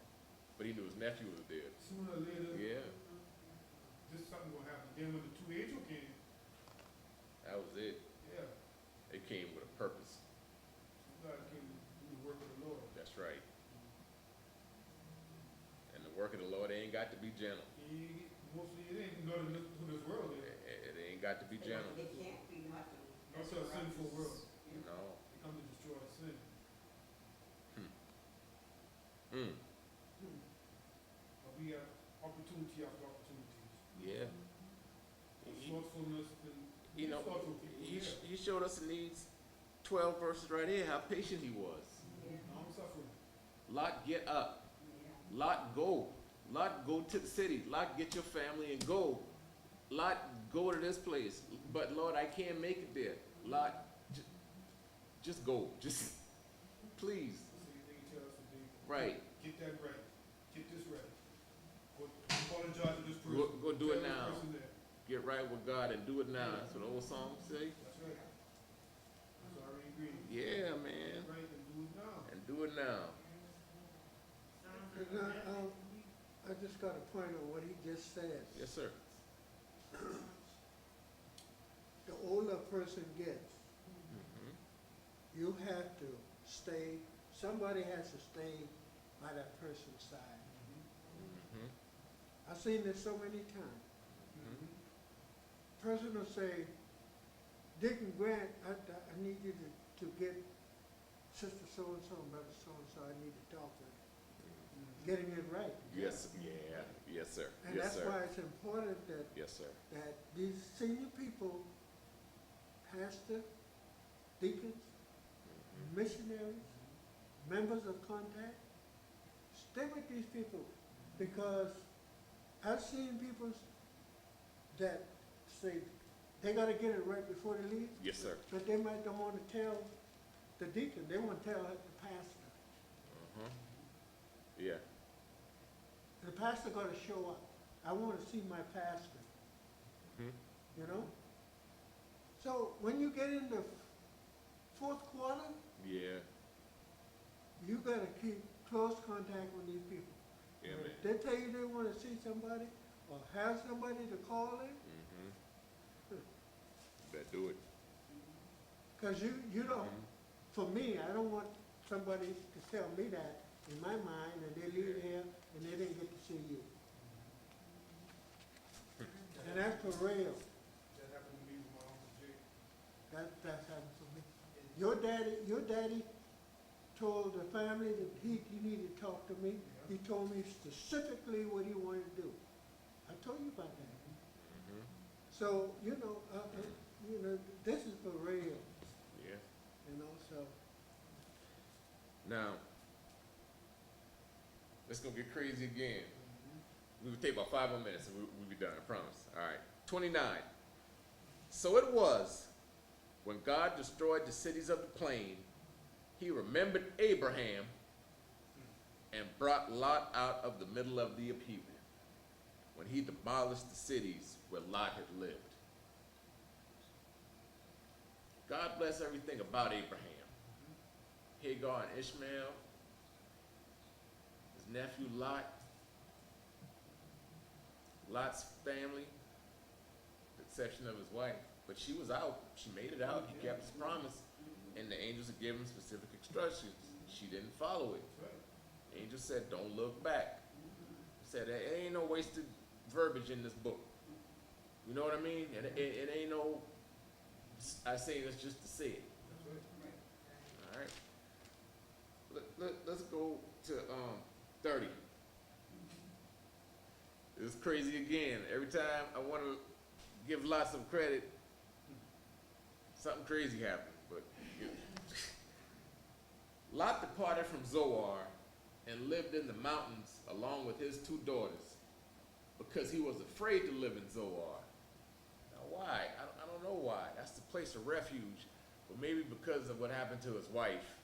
But he knew his nephew was dead. sooner or later, Yeah. this something gonna happen. Then when the 2 angels came, That was it. yeah, It came with a purpose. God came to do the work of the Lord. That's right. And the work of the Lord ain't got to be gentle. Mostly it ain't, not in this world, It ain't got to be gentle. They can't be not to. Not to a sinful world. You know. They come to destroy sin. Mm. But we have opportunity after opportunities. Yeah. Slothfulness and, You know, slothful people, yeah. he showed us in these 12 verses right here how patient he was. Yeah, Long suffering. Lot, get up. yeah. Lot, go. Lot, go to the city. Lot, get your family and go. Lot, go to this place. But Lord, I can't make it there. Lot, just go. Just, please. Same thing he tells us to do. Right. Get that right. Get this right. Go apologize to this person. Go do it Tell this now. person that. Get right with God and do it now. That's what the old song say. That's right. I'm sorry, agree. Yeah, man. Get right and do it now. And do it now. And I just got a point on what he just said. Yes, sir. The older a person gets, Mhm. you have to stay, somebody has to stay by that person's side. I've seen this so many times. Person will say, Deacon Grant, I need you to get sister so-and-so and brother so-and-so, I need to talk with her. Getting it right. Yes, yeah, yes, sir. And Yes, that's sir. why it's important that, Yes, sir. that these senior people, pastor, deacons, missionaries, members of contact, stay with these people, because I've seen people that say they gotta get it right before they leave, Yes, sir. but they might don't wanna tell the deacon, they wanna tell the pastor. Uh-huh. Yeah. The pastor gotta show up. I wanna see my pastor, Mhm. you know? So when you get in the fourth quarter, Yeah. you gotta keep close contact with these people. Yeah, And man. if they tell you they wanna see somebody, or have somebody to call in, Mm-hmm. Better do it. cause you don't, Mhm. for me, I don't want somebody to tell me that in my mind, and they leave here and they didn't get to see you. And that's for real. That happened to me with my Uncle Jake. That's happened for me. Your daddy told the family that he needed to talk to me. He told me specifically what he wanted to do. I told you about that. Mhm. So, this is for real, Yeah. so. Now, it's gonna get crazy again. We would take about 5 more minutes and we'll be done, I promise. All right. 29. So it was, when God destroyed the cities of the plain, he remembered Abraham and brought Lot out of the middle of the upheaval, when he demolished the cities where Lot had lived. God bless everything about Abraham. Hagar and Ishmael, his nephew Lot, Lot's family, the exception of his wife. But she was out. She made it out. He kept his promise. And the angels had given specific instructions. She didn't follow it. That's right. The angel said, don't look back. He said, there ain't no wasted verbiage in this book. You know what I mean? And it ain't no, I say this just to say it. That's right. All right. Let's go to 30. It's crazy again. Every time I want to give lots of credit, something crazy happened. But Lot departed from Zoar and lived in the mountains along with his 2 daughters, because he was afraid to live in Zoar. Now why? I don't know why. That's the place of refuge. But maybe because of what happened to his wife,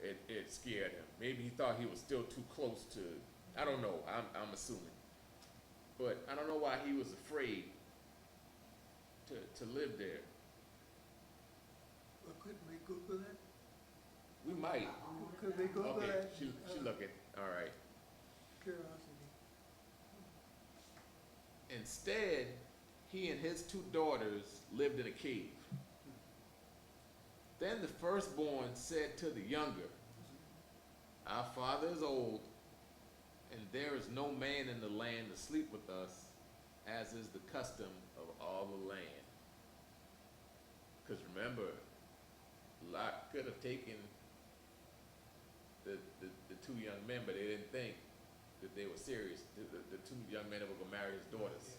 it scared him. Maybe he thought he was still too close to, I don't know, I'm assuming. But I don't know why he was afraid to live there. Well, couldn't we Google that? We might. Could we Google Okay, that? she looking, all right. Curiosity. Instead, he and his 2 daughters lived in a cave. Then the firstborn said to the younger, our father is old, and there is no man in the land to sleep with us, as is the custom of all the land. Because remember, Lot could have taken the 2 young men, but they didn't think that they were serious. The 2 young men that were going to marry his daughters.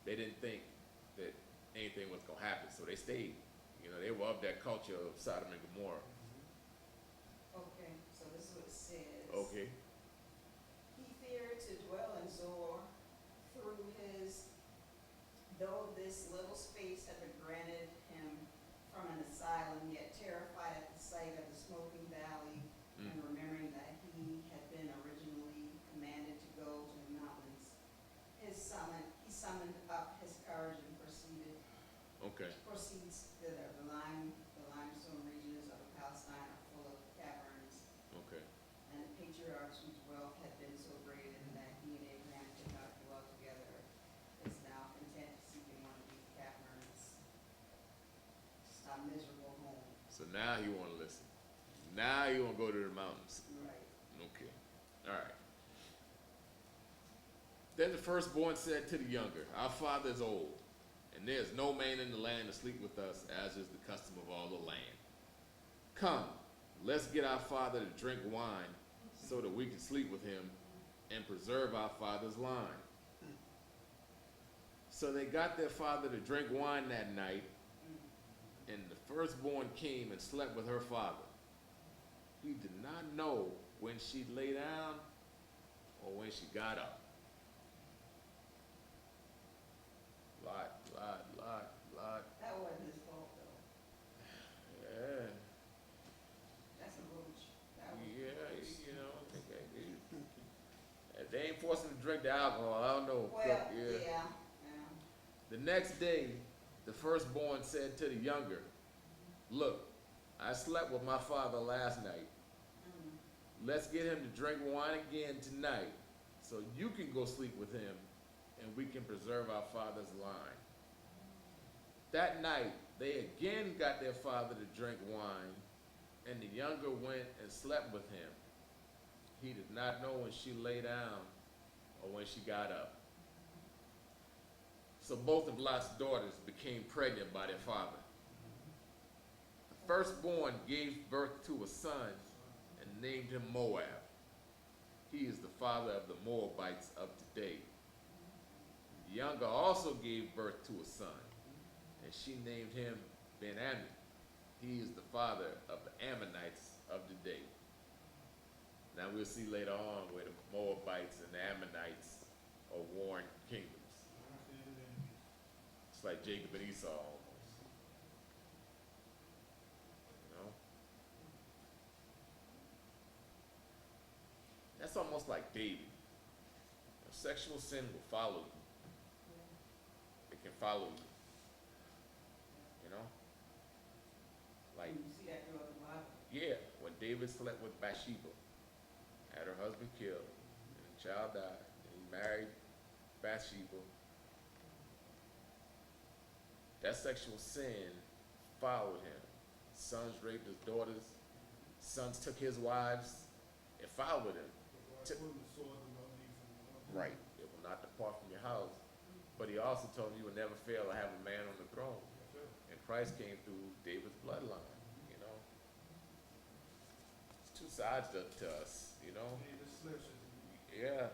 They didn't think that anything was going to happen, so they stayed. You know, they were of that culture of Sodom and Gomorrah. Okay, so this is what it says. Okay. He feared to dwell in Zoar through though this little space had been granted him from an asylum, yet terrified at the sight of the smoking valley, and remembering that he had been originally commanded to go to the mountains. He summoned up his courage and Okay. proceeds thither. The limestone regions of Palestine are full of caverns, Okay. and the patriarchs whose wealth had been so great and that he and Abraham could not dwell together is now content to seek in one of these caverns just a miserable home. So now you want to listen. Now you want to go to the mountains. Right. Okay. All right. Then the firstborn said to the younger, Our father is old, and there is no man in the land to sleep with us, as is the custom of all the land. Come, let's get our father to drink wine, so that we can sleep with him and preserve our father's line. So they got their father to drink wine that night, and the firstborn came and slept with her father. He did not know when she lay down or when she got up. Lot. That wasn't his fault though. Yeah, That's a roach. That was yeah, you know, if they ain't forcing him to drink the alcohol, I don't know. Well, yeah. The next day, the firstborn said to the younger, Look, I slept with my father last night. Let's get him to drink wine again tonight, so you can go sleep with him, and we can preserve our father's line. That night, they again got their father to drink wine, and the younger went and slept with him. He did not know when she lay down or when she got up. So both of Lot's daughters became pregnant by their father. The firstborn gave birth to a son and named him Moab. He is the father of the Moabites of today. The younger also gave birth to a son, and she named him Ben-Ammi. He is the father of the Ammonites of today. Now we'll see later on where the Moabites and the Ammonites are warring kingdoms. It's like Jacob and Esau almost. You know? That's almost like David. Sexual sin will follow you. It can follow you. You know? Like, You see that throughout the Bible. yeah, when David slept with Bathsheba, had her husband killed, and the child died, and he married Bathsheba. That sexual sin followed him. Sons raped his daughters. Sons took his wives. It followed him. Right. It will not depart from your house. But he also told him you will never fail to have a man on the throne. And Christ came through David's bloodline, you know. It's two sides to us, you know. Yeah,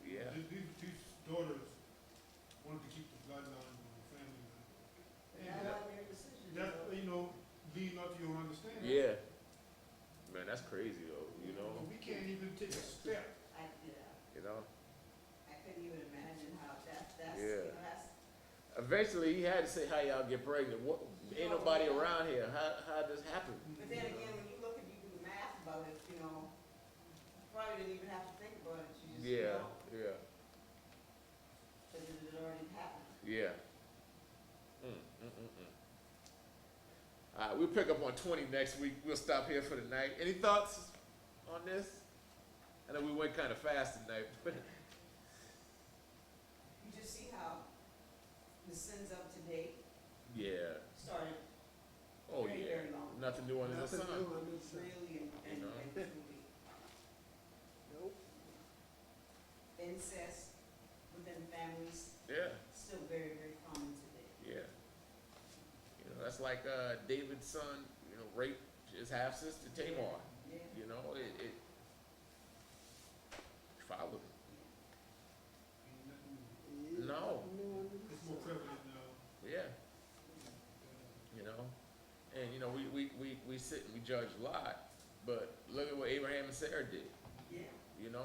yeah. These daughters wanted to keep the bloodline and the family line. And I like their decision. That, leading up to your understanding. Yeah. Man, that's crazy though, you know. We can't even take a step. You know. I couldn't even imagine how that's, Yeah. that's, Eventually, he had to say, "How y'all get pregnant? What? Ain't nobody around here. How does this happen?" but then again, when you look and you do the math about it, you probably didn't even have to think about it, you just, Yeah, yeah, because it had already happened. yeah. All right, we'll pick up on 20 next week. We'll stop here for the night. Any thoughts on this? I know we went kind of fast tonight, but You just see how the sins of today yeah. started Oh very, yeah. very long. Nothing new under the sun. Nothing new under the sun. Really and know? truly. Nope. Incest within families, Yeah, still very, very common today. yeah. You know, that's like David's son, raped his half sister Tamar. Yeah. You know, it followed him. Yeah, No. nothing new under the It's more sun. prevalent now. Yeah. You know, and we sit and we judge a lot, but look at what Abraham and Sarah did. Yeah. You know,